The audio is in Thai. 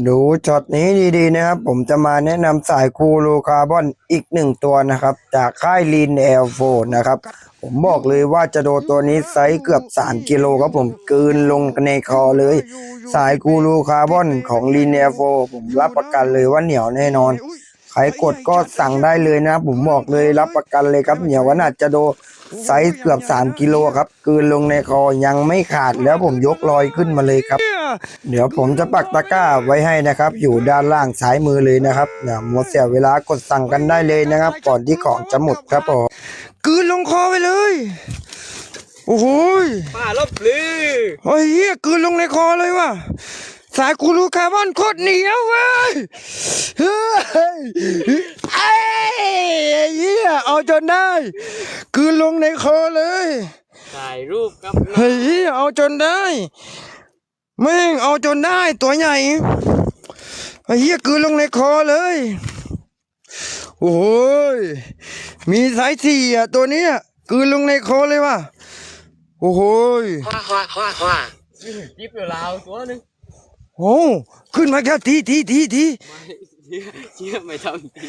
ดูช็อตนี้ดีๆนะครับผมจะมาแนะนำสายคูโลคาร์บอนอีกหนึ่งตัวนะครับจากค่ายลีนแอลโฟนะครับผมบอกเลยว่าจะโดนตัวนี้ไซส์เกือบ3กิโลครับผมกลืนลงในคอเลยสายคูโลคาร์บอนของลีนแอลโฟผมรับประกันเลยว่าเหนียวแน่นอนใครกดก็สั่งได้เลยนะผมบอกเลยรับประกันเลยครับเหนียวขนาดจะโดไซส์เกือบ3กิโลครับกลืนลงในคอยังไม่ขาดแล้วผมยกลอยขึ้นมาเลยครับ เดี๋ยวผมจะปักตะกร้าไว้ให้นะครับอยู่ด้านล่างซ้ายมือเลยนะครับหมดเสียเวลากดสั่งกันได้เลยนะครับก่อนที่ของจะหมดครับผมกลืนลงคอไปเลยโอ้โหป้าลบลือโอ้ยเฮียกลืนลงในคอเลยว่ะสายกูรูคาร์บอนโคตรเหนียวเว้ยเฮ้ยไอ้เฮียเอาจนได้กลืนลงในคอเลยถ่ายรูปครับเฮ้ยเอาจนได้แม่งเอาจนได้ตัวใหญ่ไอ้เหี้ยกลืนลงในคอเลยโอ้ยมีสายสี่อ่ะตัวเนี้ยกลืนลงในคอเลยว่ะโอ้โหยิบอยู่ลาวตัวนึงโอ้ขึ้นมาแค่ทีไม่เชี่ยไม่ทำที